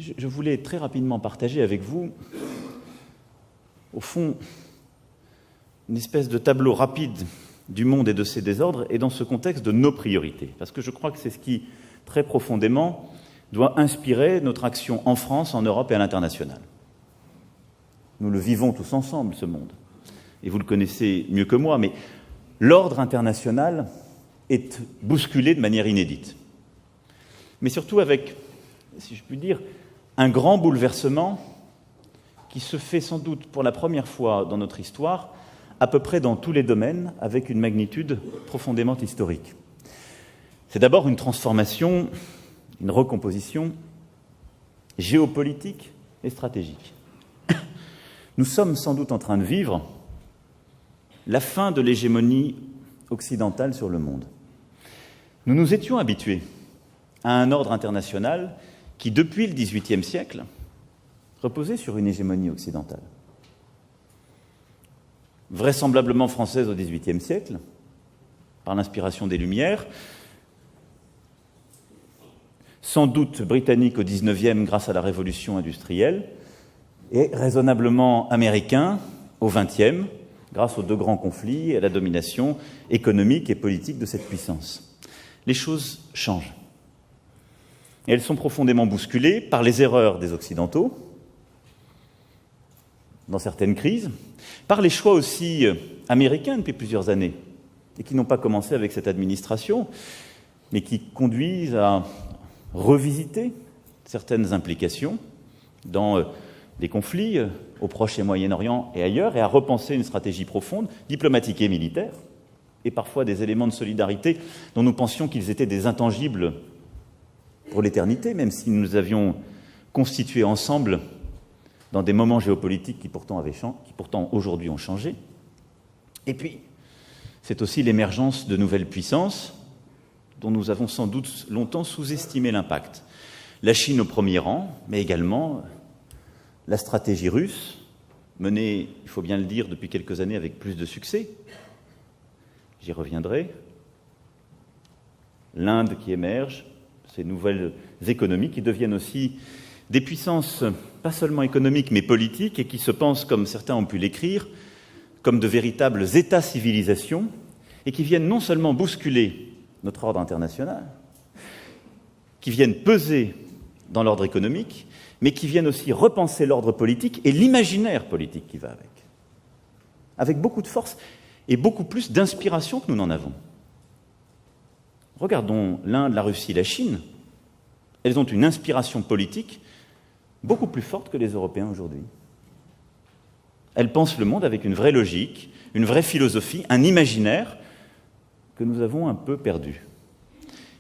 je voulais très rapidement partager avec vous, au fond, une espèce de tableau rapide du monde et de ses désordres, et dans ce contexte de nos priorités. Parce que je crois que c'est ce qui, très profondément, doit inspirer notre action en France, en Europe et à l'international. Nous le vivons tous ensemble, ce monde. Et vous le connaissez mieux que moi, mais l'ordre international est bousculé de manière inédite. Mais surtout avec, si je puis dire, un grand bouleversement qui se fait sans doute pour la première fois dans notre histoire, à peu près dans tous les domaines, avec une magnitude profondément historique. C'est d'abord une transformation, une recomposition géopolitique et stratégique. Nous sommes sans doute en train de vivre la fin de l'hégémonie occidentale sur le monde. Nous nous étions habitués à un ordre international qui, depuis le XVIIIe siècle, reposait sur une hégémonie occidentale. Vraisemblablement française au XVIIIe siècle, par l'inspiration des Lumières, sans doute britannique au XIXe grâce à la révolution industrielle, et raisonnablement américain au XXe, grâce aux deux grands conflits et à la domination économique et politique de cette puissance. Les choses changent. Et elles sont profondément bousculées par les erreurs des Occidentaux, dans certaines crises, par les choix aussi américains depuis plusieurs années, et qui n'ont pas commencé avec cette administration, mais qui conduisent à revisiter certaines implications dans des conflits au Proche et Moyen-Orient et ailleurs, et à repenser une stratégie profonde, diplomatique et militaire, et parfois des éléments de solidarité dont nous pensions qu'ils étaient des intangibles pour l'éternité, même si nous avions constitué ensemble dans des moments géopolitiques qui pourtant aujourd'hui ont changé. Et puis, c'est aussi l'émergence de nouvelles puissances dont nous avons sans doute longtemps sous-estimé l'impact. La Chine au premier rang, mais également la stratégie russe, menée, il faut bien le dire, depuis quelques années avec plus de succès. J'y reviendrai. L'Inde qui émerge, ces nouvelles économies qui deviennent aussi des puissances pas seulement économiques mais politiques et qui se pensent, comme certains ont pu l'écrire, comme de véritables États-civilisations et qui viennent non seulement bousculer notre ordre international, qui viennent peser dans l'ordre économique, mais qui viennent aussi repenser l'ordre politique et l'imaginaire politique qui va avec beaucoup de force et beaucoup plus d'inspiration que nous n'en avons. Regardons l'Inde, la Russie, la Chine. Elles ont une inspiration politique beaucoup plus forte que les Européens aujourd'hui. Elles pensent le monde avec une vraie logique, une vraie philosophie, un imaginaire que nous avons un peu perdu.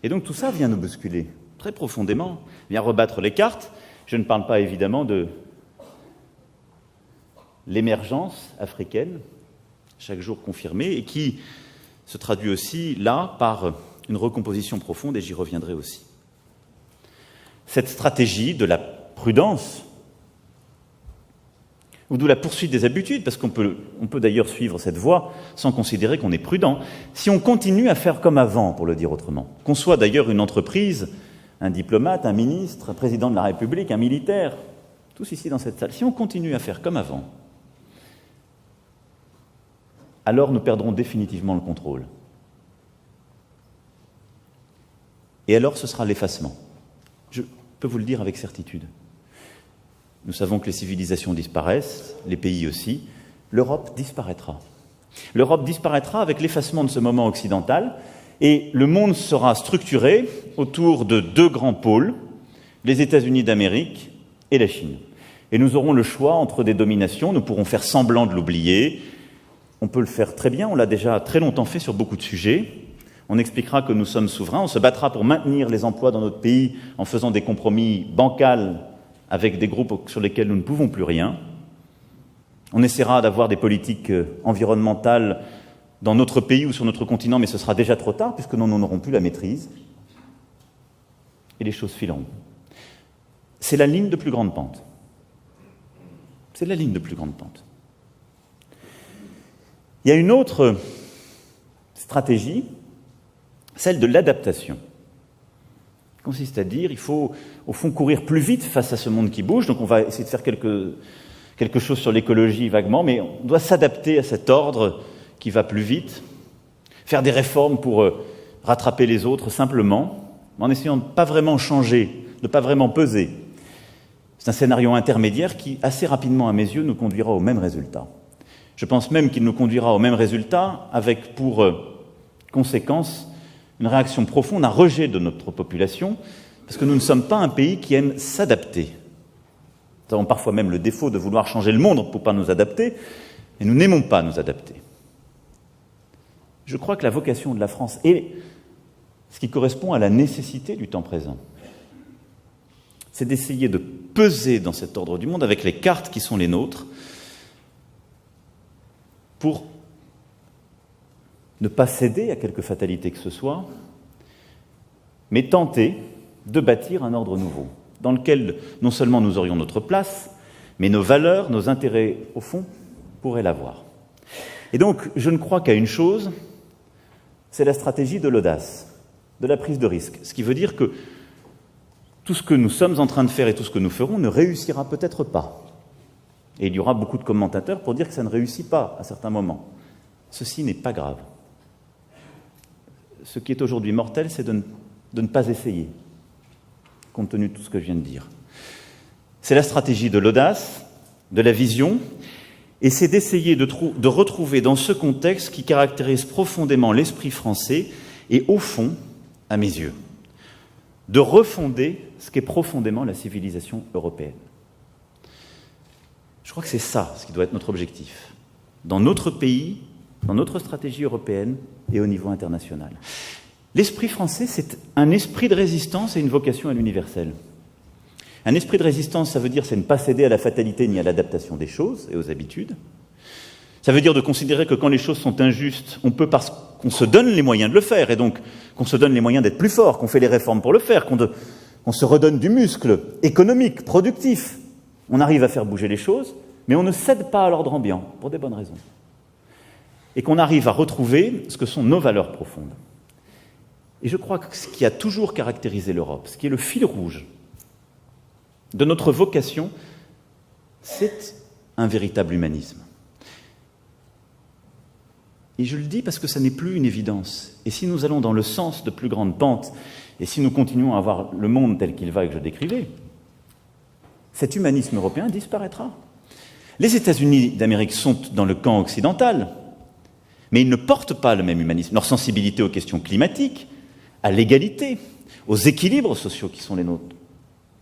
Et donc tout ça vient nous bousculer très profondément, vient rebattre les cartes. Je ne parle pas évidemment de l'émergence africaine, chaque jour confirmée, et qui se traduit aussi là par une recomposition profonde, et j'y reviendrai aussi. Cette stratégie de la prudence, ou de la poursuite des habitudes, parce qu'on peut d'ailleurs suivre cette voie sans considérer qu'on est prudent, si on continue à faire comme avant, pour le dire autrement, qu'on soit d'ailleurs une entreprise, un diplomate, un ministre, un président de la République, un militaire, tous ici dans cette salle, si on continue à faire comme avant, alors nous perdrons définitivement le contrôle. Et alors ce sera l'effacement. Je peux vous le dire avec certitude. Nous savons que les civilisations disparaissent, les pays aussi. L'Europe disparaîtra. L'Europe disparaîtra avec l'effacement de ce moment occidental et le monde sera structuré autour de deux grands pôles, les États-Unis d'Amérique et la Chine. Et nous aurons le choix entre des dominations, nous pourrons faire semblant de l'oublier, on peut le faire très bien, on l'a déjà très longtemps fait sur beaucoup de sujets. On expliquera que nous sommes souverains, on se battra pour maintenir les emplois dans notre pays en faisant des compromis bancals avec des groupes sur lesquels nous ne pouvons plus rien. On essaiera d'avoir des politiques environnementales dans notre pays ou sur notre continent, mais ce sera déjà trop tard puisque nous n'en aurons plus la maîtrise. Et les choses fileront. C'est la ligne de plus grande pente. C'est la ligne de plus grande pente. Il y a une autre stratégie, celle de l'adaptation. consiste à dire il faut, au fond, courir plus vite face à ce monde qui bouge. Donc on va essayer de faire quelque chose sur l'écologie vaguement, mais on doit s'adapter à cet ordre qui va plus vite, faire des réformes pour rattraper les autres simplement, en essayant de ne pas vraiment changer, de ne pas vraiment peser. C'est un scénario intermédiaire qui, assez rapidement à mes yeux, nous conduira au même résultat. Je pense même qu'il nous conduira au même résultat avec pour conséquence une réaction profonde, un rejet de notre population, parce que nous ne sommes pas un pays qui aime s'adapter. Nous avons parfois même le défaut de vouloir changer le monde pour ne pas nous adapter, et nous n'aimons pas nous adapter. Je crois que la vocation de la France est ce qui correspond à la nécessité du temps présent. C'est d'essayer de peser dans cet ordre du monde avec les cartes qui sont les nôtres pour ne pas céder à quelque fatalité que ce soit, mais tenter de bâtir un ordre nouveau, dans lequel non seulement nous aurions notre place, mais nos valeurs, nos intérêts, au fond, pourraient l'avoir. Et donc, je ne crois qu'à une chose, c'est la stratégie de l'audace, de la prise de risque. Ce qui veut dire que tout ce que nous sommes en train de faire et tout ce que nous ferons ne réussira peut-être pas. Et il y aura beaucoup de commentateurs pour dire que ça ne réussit pas à certains moments. Ceci n'est pas grave. Ce qui est aujourd'hui mortel, c'est de ne pas essayer, compte tenu de tout ce que je viens de dire. C'est la stratégie de l'audace, de la vision, et c'est d'essayer de retrouver dans ce contexte qui caractérise profondément l'esprit français et, au fond, à mes yeux, de refonder ce qu'est profondément la civilisation européenne. Je crois que c'est ça ce qui doit être notre objectif, dans notre pays, dans notre stratégie européenne et au niveau international. L'esprit français, c'est un esprit de résistance et une vocation à l'universel. Un esprit de résistance, ça veut dire c'est ne pas céder à la fatalité ni à l'adaptation des choses et aux habitudes. Ça veut dire de considérer que quand les choses sont injustes, on peut parce qu'on se donne les moyens de le faire, et donc qu'on se donne les moyens d'être plus fort, qu'on fait les réformes pour le faire, qu'on se redonne du muscle économique, productif. On arrive à faire bouger les choses, mais on ne cède pas à l'ordre ambiant, pour des bonnes raisons. Et qu'on arrive à retrouver ce que sont nos valeurs profondes. Et je crois que ce qui a toujours caractérisé l'Europe, ce qui est le fil rouge de notre vocation, c'est un véritable humanisme. Et je le dis parce que ça n'est plus une évidence. Et si nous allons dans le sens de plus grandes pentes, et si nous continuons à voir le monde tel qu'il va et que je décrivais, cet humanisme européen disparaîtra. Les États-Unis d'Amérique sont dans le camp occidental, mais ils ne portent pas le même humanisme. Leur sensibilité aux questions climatiques, à l'égalité, aux équilibres sociaux qui sont les nôtres,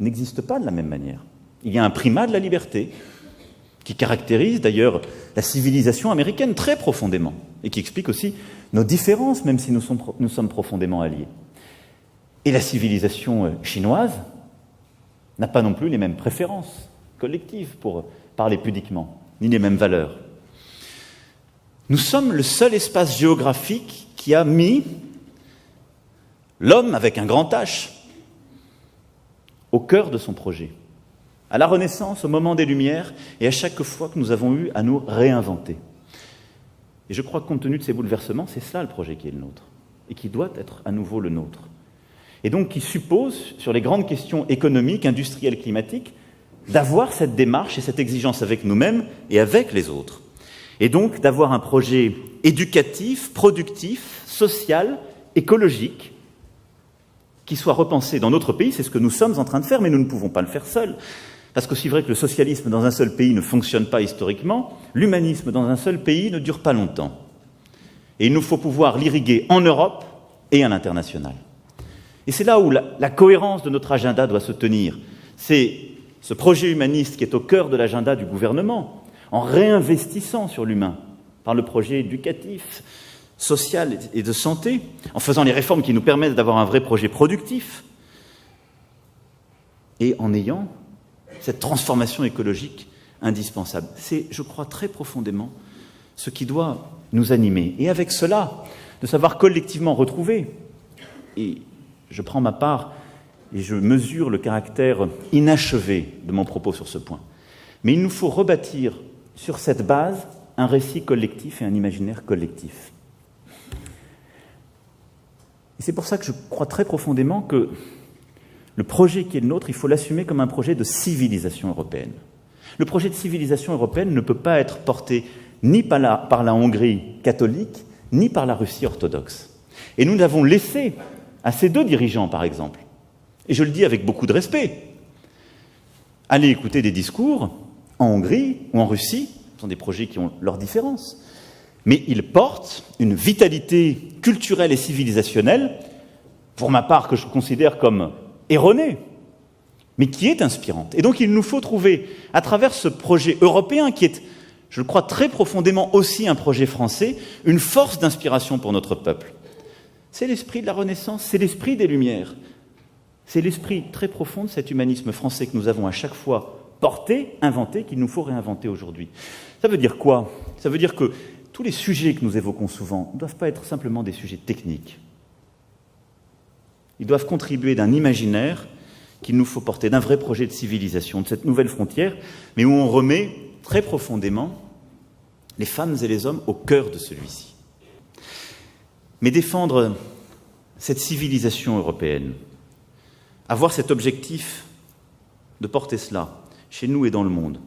n'existe pas de la même manière. Il y a un primat de la liberté qui caractérise d'ailleurs la civilisation américaine très profondément et qui explique aussi nos différences, même si nous sommes profondément alliés. Et la civilisation chinoise n'a pas non plus les mêmes préférences collectives, pour parler pudiquement, ni les mêmes valeurs. Nous sommes le seul espace géographique qui a mis l'homme avec un grand H au cœur de son projet, à la Renaissance, au moment des Lumières, et à chaque fois que nous avons eu à nous réinventer. Et je crois que compte tenu de ces bouleversements, c'est ça le projet qui est le nôtre, et qui doit être à nouveau le nôtre. Et donc qui suppose, sur les grandes questions économiques, industrielles, climatiques, d'avoir cette démarche et cette exigence avec nous-mêmes et avec les autres. Et donc d'avoir un projet éducatif, productif, social, écologique, qui soit repensé dans notre pays. C'est ce que nous sommes en train de faire, mais nous ne pouvons pas le faire seuls. Parce qu'aussi vrai que le socialisme dans un seul pays ne fonctionne pas historiquement, l'humanisme dans un seul pays ne dure pas longtemps. Et il nous faut pouvoir l'irriguer en Europe et à l'international. Et c'est là où la cohérence de notre agenda doit se tenir. C'est ce projet humaniste qui est au cœur de l'agenda du gouvernement, en réinvestissant sur l'humain par le projet éducatif, social et de santé, en faisant les réformes qui nous permettent d'avoir un vrai projet productif, et en ayant cette transformation écologique indispensable. C'est, je crois, très profondément ce qui doit nous animer. Et avec cela, de savoir collectivement retrouver, et je prends ma part et je mesure le caractère inachevé de mon propos sur ce point, mais il nous faut rebâtir sur cette base un récit collectif et un imaginaire collectif. Et c'est pour ça que je crois très profondément que Le projet qui est le nôtre, il faut l'assumer comme un projet de civilisation européenne. Le projet de civilisation européenne ne peut pas être porté ni par la Hongrie catholique, ni par la Russie orthodoxe. Et nous l'avons laissé à ces deux dirigeants, par exemple. Et je le dis avec beaucoup de respect. Allez écouter des discours en Hongrie ou en Russie, ce sont des projets qui ont leurs différences, mais ils portent une vitalité culturelle et civilisationnelle, pour ma part, que je considère comme erronée, mais qui est inspirante. Et donc il nous faut trouver, à travers ce projet européen, qui est, je le crois, très profondément aussi un projet français, une force d'inspiration pour notre peuple. C'est l'esprit de la Renaissance, c'est l'esprit des Lumières. C'est l'esprit très profond de cet humanisme français que nous avons à chaque fois porté, inventé, qu'il nous faut réinventer aujourd'hui. Ça veut dire quoi? Ça veut dire que tous les sujets que nous évoquons souvent ne doivent pas être simplement des sujets techniques. Ils doivent contribuer d'un imaginaire qu'il nous faut porter, d'un vrai projet de civilisation, de cette nouvelle frontière, mais où on remet très profondément les femmes et les hommes au cœur de celui-ci. Mais défendre cette civilisation européenne, avoir cet objectif de porter cela chez nous et dans le monde,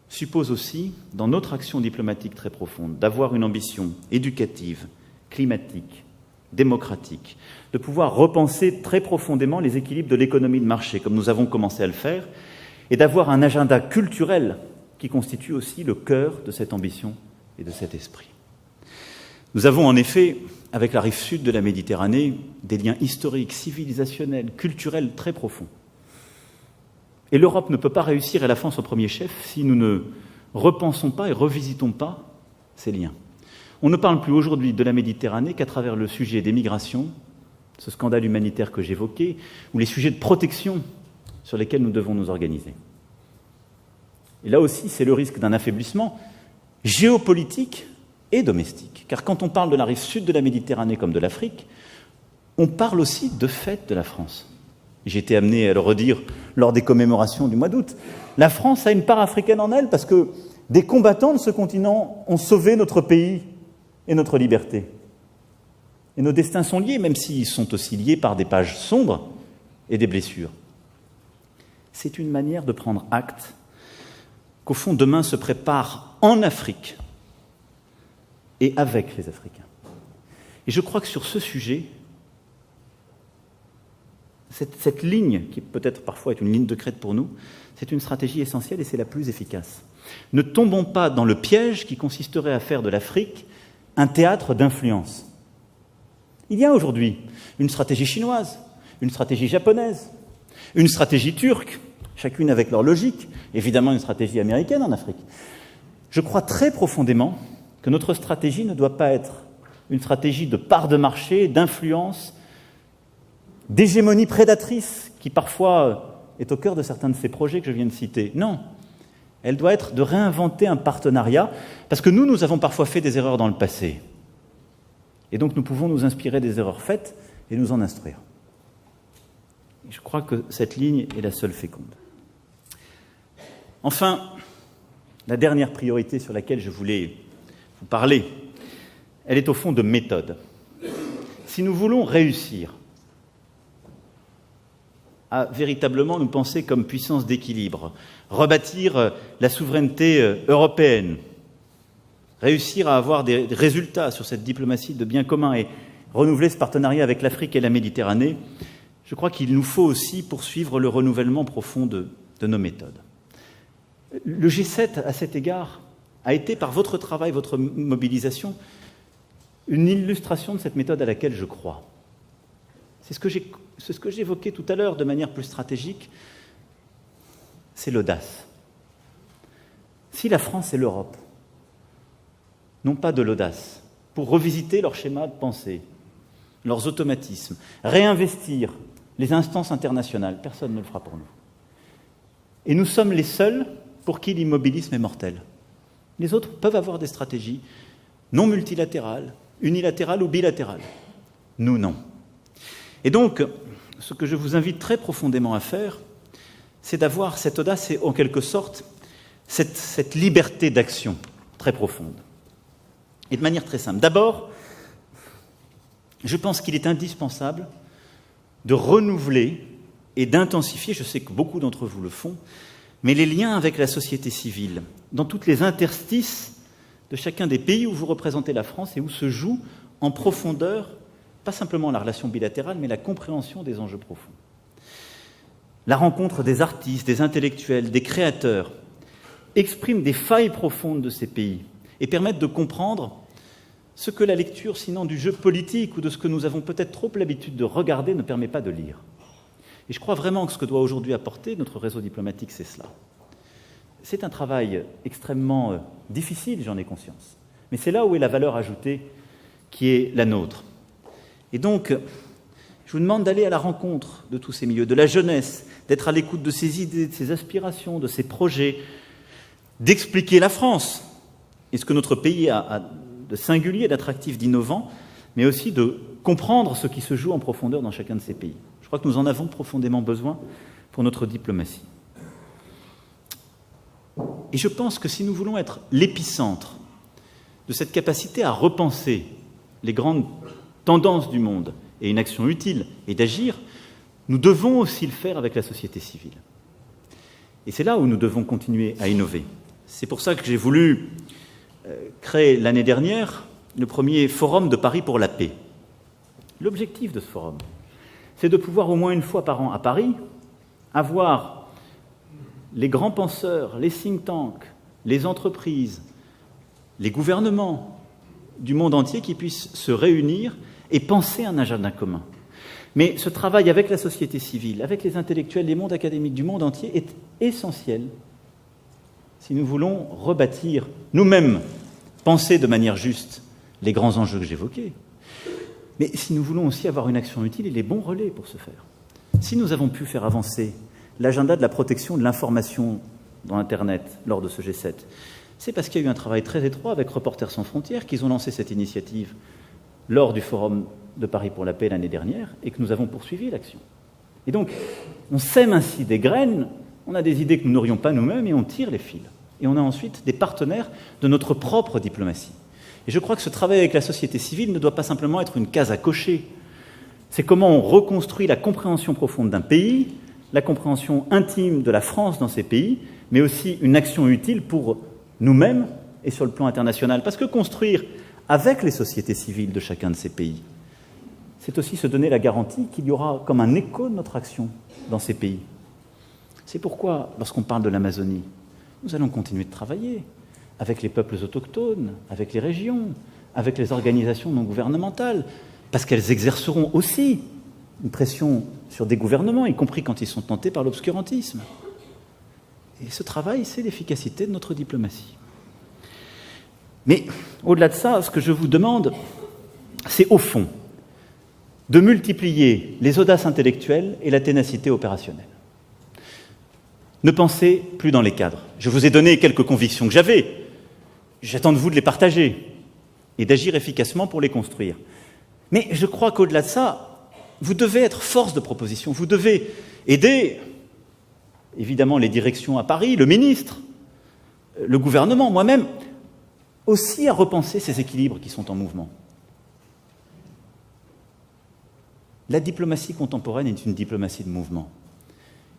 suppose aussi, dans notre action diplomatique très profonde, d'avoir une ambition éducative, climatique, démocratique, de pouvoir repenser très profondément les équilibres de l'économie de marché, comme nous avons commencé à le faire, et d'avoir un agenda culturel qui constitue aussi le cœur de cette ambition et de cet esprit. Nous avons en effet, avec la rive sud de la Méditerranée, des liens historiques, civilisationnels, culturels très profonds. Et l'Europe ne peut pas réussir, et la France au premier chef, si nous ne repensons pas et revisitons pas ces liens. On ne parle plus aujourd'hui de la Méditerranée qu'à travers le sujet des migrations, ce scandale humanitaire que j'évoquais, ou les sujets de protection sur lesquels nous devons nous organiser. Et là aussi, c'est le risque d'un affaiblissement géopolitique et domestique. Car quand on parle de la rive sud de la Méditerranée comme de l'Afrique, on parle aussi de fait de la France. J'ai été amené à le redire lors des commémorations du mois d'août. La France a une part africaine en elle parce que des combattants de ce continent ont sauvé notre pays et notre liberté. Et nos destins sont liés, même s'ils sont aussi liés par des pages sombres et des blessures. C'est une manière de prendre acte qu'au fond, demain se prépare en Afrique et avec les Africains. Et je crois que sur ce sujet, cette ligne, qui peut-être parfois est une ligne de crête pour nous, c'est une stratégie essentielle et c'est la plus efficace. Ne tombons pas dans le piège qui consisterait à faire de l'Afrique un théâtre d'influence. Il y a aujourd'hui une stratégie chinoise, une stratégie japonaise, une stratégie turque, chacune avec leur logique, évidemment une stratégie américaine en Afrique. Je crois très profondément que notre stratégie ne doit pas être une stratégie de part de marché, d'influence, d'hégémonie prédatrice, qui parfois est au cœur de certains de ces projets que je viens de citer. Non, elle doit être de réinventer un partenariat, parce que nous avons parfois fait des erreurs dans le passé. Et donc nous pouvons nous inspirer des erreurs faites et nous en instruire. Et je crois que cette ligne est la seule féconde. Enfin, la dernière priorité sur laquelle je voulais vous parler, elle est au fond de méthode. Si nous voulons réussir à véritablement nous penser comme puissance d'équilibre, rebâtir la souveraineté européenne, réussir à avoir des résultats sur cette diplomatie de bien commun et renouveler ce partenariat avec l'Afrique et la Méditerranée, je crois qu'il nous faut aussi poursuivre le renouvellement profond de nos méthodes. Le G7, à cet égard, a été, par votre travail, votre mobilisation, une illustration de cette méthode à laquelle je crois. C'est ce que j'évoquais tout à l'heure de manière plus stratégique, c'est l'audace. Si la France et l'Europe n'ont pas de l'audace pour revisiter leur schéma de pensée, leurs automatismes, réinvestir les instances internationales, personne ne le fera pour nous. Et nous sommes les seuls pour qui l'immobilisme est mortel. Les autres peuvent avoir des stratégies non multilatérales, unilatérales ou bilatérales. Nous, non. Et donc, ce que je vous invite très profondément à faire, c'est d'avoir cette audace et, en quelque sorte, cette liberté d'action très profonde. Et de manière très simple. D'abord, je pense qu'il est indispensable de renouveler et d'intensifier, je sais que beaucoup d'entre vous le font, mais les liens avec la société civile, dans toutes les interstices de chacun des pays où vous représentez la France et où se joue en profondeur, pas simplement la relation bilatérale, mais la compréhension des enjeux profonds. La rencontre des artistes, des intellectuels, des créateurs exprime des failles profondes de ces pays et permettent de comprendre ce que la lecture, sinon du jeu politique ou de ce que nous avons peut-être trop l'habitude de regarder, ne permet pas de lire. Et je crois vraiment que ce que doit aujourd'hui apporter notre réseau diplomatique, c'est cela. C'est un travail extrêmement difficile, j'en ai conscience. Mais c'est là où est la valeur ajoutée qui est la nôtre. Et donc, je vous demande d'aller à la rencontre de tous ces milieux, de la jeunesse, d'être à l'écoute de ses idées, de ses aspirations, de ses projets, d'expliquer la France et ce que notre pays a de singulier, d'attractif, d'innovant, mais aussi de comprendre ce qui se joue en profondeur dans chacun de ces pays. Je crois que nous en avons profondément besoin pour notre diplomatie. Et je pense que si nous voulons être l'épicentre de cette capacité à repenser les grandes tendances du monde et une action utile et d'agir, nous devons aussi le faire avec la société civile. Et c'est là où nous devons continuer à innover. C'est pour ça que j'ai voulu créer l'année dernière le premier forum de Paris pour la paix. L'objectif de ce forum, c'est de pouvoir au moins une fois par an à Paris avoir les grands penseurs, les think tanks, les entreprises, les gouvernements du monde entier qui puissent se réunir et penser un agenda commun. Mais ce travail avec la société civile, avec les intellectuels, les mondes académiques du monde entier est essentiel si nous voulons rebâtir nous-mêmes, penser de manière juste les grands enjeux que j'évoquais, mais si nous voulons aussi avoir une action utile et les bons relais pour ce faire. Si nous avons pu faire avancer l'agenda de la protection de l'information dans Internet lors de ce G7, c'est parce qu'il y a eu un travail très étroit avec Reporters sans frontières qu'ils ont lancé cette initiative lors du Forum de Paris pour la paix l'année dernière et que nous avons poursuivi l'action. Et donc, on sème ainsi des graines, on a des idées que nous n'aurions pas nous-mêmes et on tire les fils. Et on a ensuite des partenaires de notre propre diplomatie. Et je crois que ce travail avec la société civile ne doit pas simplement être une case à cocher. C'est comment on reconstruit la compréhension profonde d'un pays, la compréhension intime de la France dans ces pays, mais aussi une action utile pour nous-mêmes et sur le plan international. Parce que construire avec les sociétés civiles de chacun de ces pays, c'est aussi se donner la garantie qu'il y aura comme un écho de notre action dans ces pays. C'est pourquoi, lorsqu'on parle de l'Amazonie, nous allons continuer de travailler avec les peuples autochtones, avec les régions, avec les organisations non gouvernementales, parce qu'elles exerceront aussi une pression sur des gouvernements, y compris quand ils sont tentés par l'obscurantisme. Et ce travail, c'est l'efficacité de notre diplomatie. Mais au-delà de ça, ce que je vous demande, c'est au fond de multiplier les audaces intellectuelles et la ténacité opérationnelle. Ne pensez plus dans les cadres. Je vous ai donné quelques convictions que j'avais. J'attends de vous de les partager et d'agir efficacement pour les construire. Mais je crois qu'au-delà de ça, vous devez être force de proposition. Vous devez aider, évidemment, les directions à Paris, le ministre, le gouvernement, moi-même, aussi à repenser ces équilibres qui sont en mouvement. La diplomatie contemporaine est une diplomatie de mouvement.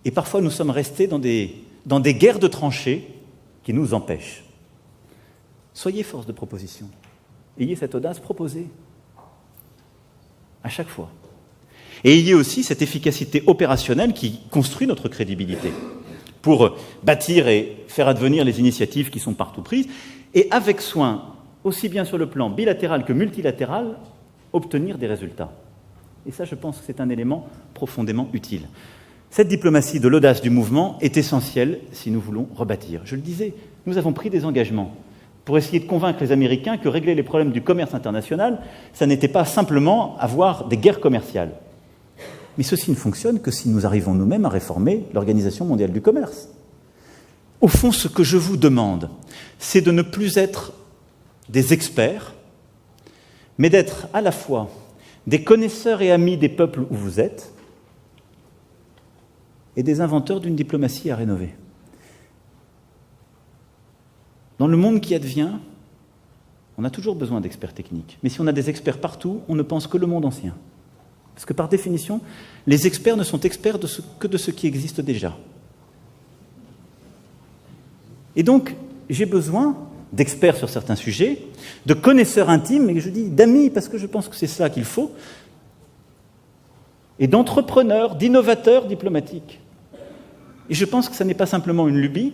Et parfois, nous sommes restés dans des guerres de tranchées qui nous empêchent. Soyez force de proposition. Ayez cette audace, proposée. À chaque fois. Et ayez aussi cette efficacité opérationnelle qui construit notre crédibilité pour bâtir et faire advenir les initiatives qui sont partout prises et avec soin, aussi bien sur le plan bilatéral que multilatéral, obtenir des résultats. Et ça, je pense que c'est un élément profondément utile. Cette diplomatie de l'audace du mouvement est essentielle si nous voulons rebâtir. Je le disais, nous avons pris des engagements pour essayer de convaincre les Américains que régler les problèmes du commerce international, ça n'était pas simplement avoir des guerres commerciales. Mais ceci ne fonctionne que si nous arrivons nous-mêmes à réformer l'Organisation mondiale du commerce. Au fond, ce que je vous demande, c'est de ne plus être des experts, mais d'être à la fois des connaisseurs et amis des peuples où vous êtes, et des inventeurs d'une diplomatie à rénover. Dans le monde qui advient, on a toujours besoin d'experts techniques. Mais si on a des experts partout, on ne pense que le monde ancien. Parce que par définition, les experts ne sont experts que de ce qui existe déjà. Et donc, j'ai besoin d'experts sur certains sujets, de connaisseurs intimes, et je dis d'amis, parce que je pense que c'est ça qu'il faut, et d'entrepreneurs, d'innovateurs diplomatiques. Et je pense que ça n'est pas simplement une lubie,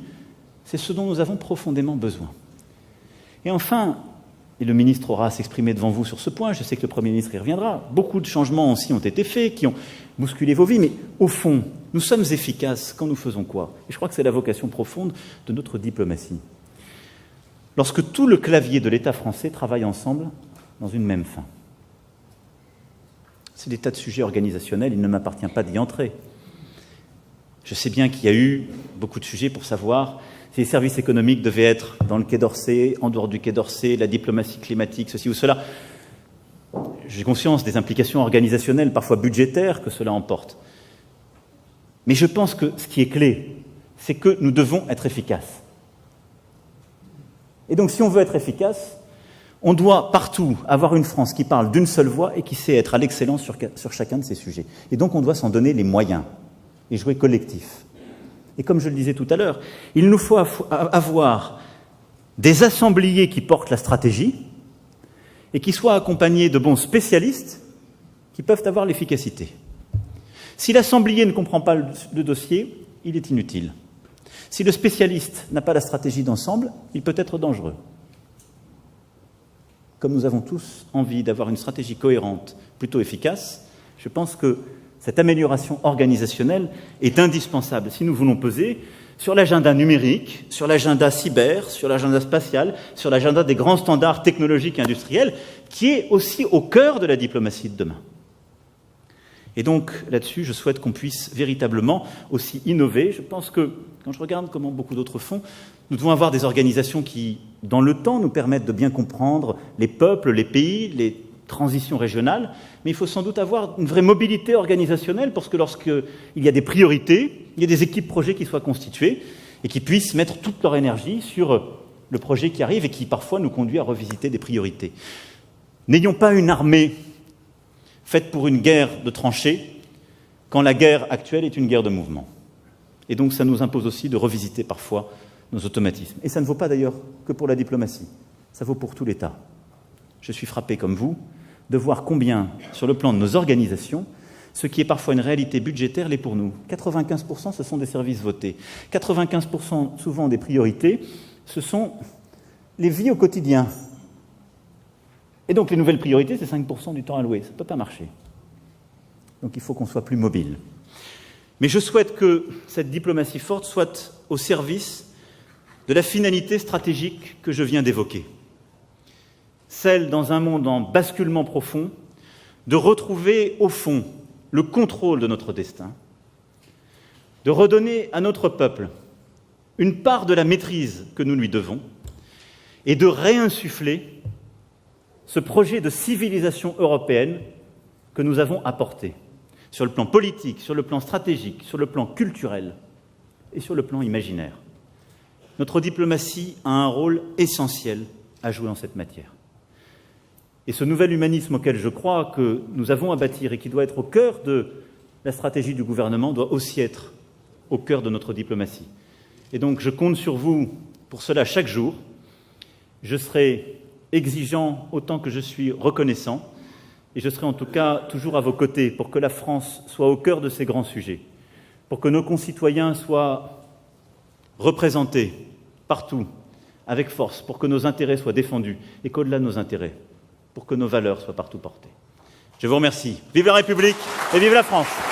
c'est ce dont nous avons profondément besoin. Et enfin, et le ministre aura à s'exprimer devant vous sur ce point, je sais que le Premier ministre y reviendra, beaucoup de changements aussi ont été faits, qui ont bousculé vos vies, mais au fond, nous sommes efficaces quand nous faisons quoi? Et je crois que c'est la vocation profonde de notre diplomatie. Lorsque tout le clavier de l'État français travaille ensemble dans une même fin. C'est des tas de sujets organisationnels, il ne m'appartient pas d'y entrer. Je sais bien qu'il y a eu beaucoup de sujets pour savoir si les services économiques devaient être dans le Quai d'Orsay, en dehors du Quai d'Orsay, la diplomatie climatique, ceci ou cela. J'ai conscience des implications organisationnelles, parfois budgétaires, que cela emporte. Mais je pense que ce qui est clé, c'est que nous devons être efficaces. Et donc, si on veut être efficace, on doit partout avoir une France qui parle d'une seule voix et qui sait être à l'excellence sur chacun de ces sujets. Et donc, on doit s'en donner les moyens et jouer collectif. Et comme je le disais tout à l'heure, il nous faut avoir des assembliers qui portent la stratégie et qui soient accompagnés de bons spécialistes qui peuvent avoir l'efficacité. Si l'assemblier ne comprend pas le dossier, il est inutile. Si le spécialiste n'a pas la stratégie d'ensemble, il peut être dangereux. Comme nous avons tous envie d'avoir une stratégie cohérente, plutôt efficace, je pense que cette amélioration organisationnelle est indispensable si nous voulons peser sur l'agenda numérique, sur l'agenda cyber, sur l'agenda spatial, sur l'agenda des grands standards technologiques et industriels, qui est aussi au cœur de la diplomatie de demain. Et donc, là-dessus, je souhaite qu'on puisse véritablement aussi innover. Je pense que, quand je regarde comment beaucoup d'autres font, nous devons avoir des organisations qui, dans le temps, nous permettent de bien comprendre les peuples, les pays, les transitions régionales, mais il faut sans doute avoir une vraie mobilité organisationnelle parce que lorsqu'il y a des priorités, il y a des équipes projets qui soient constituées et qui puissent mettre toute leur énergie sur le projet qui arrive et qui parfois nous conduit à revisiter des priorités. N'ayons pas une armée faite pour une guerre de tranchées quand la guerre actuelle est une guerre de mouvement. Et donc ça nous impose aussi de revisiter parfois nos automatismes. Et ça ne vaut pas d'ailleurs que pour la diplomatie, ça vaut pour tout l'État. Je suis frappé comme vous de voir combien, sur le plan de nos organisations, ce qui est parfois une réalité budgétaire l'est pour nous. 95%, ce sont des services votés. 95%, souvent des priorités, ce sont les vies au quotidien. Et donc les nouvelles priorités, c'est 5% du temps alloué. Ça ne peut pas marcher. Donc il faut qu'on soit plus mobile. Mais je souhaite que cette diplomatie forte soit au service de la finalité stratégique que je viens d'évoquer. Celle, dans un monde en basculement profond, de retrouver au fond le contrôle de notre destin, de redonner à notre peuple une part de la maîtrise que nous lui devons et de réinsuffler ce projet de civilisation européenne que nous avons apporté sur le plan politique, sur le plan stratégique, sur le plan culturel et sur le plan imaginaire. Notre diplomatie a un rôle essentiel à jouer en cette matière. Et ce nouvel humanisme auquel je crois que nous avons à bâtir et qui doit être au cœur de la stratégie du gouvernement doit aussi être au cœur de notre diplomatie. Et donc je compte sur vous pour cela chaque jour. Je serai exigeant autant que je suis reconnaissant et je serai en tout cas toujours à vos côtés pour que la France soit au cœur de ces grands sujets, pour que nos concitoyens soient représentés partout avec force, pour que nos intérêts soient défendus et qu'au-delà de nos intérêts, pour que nos valeurs soient partout portées. Je vous remercie. Vive la République et vive la France!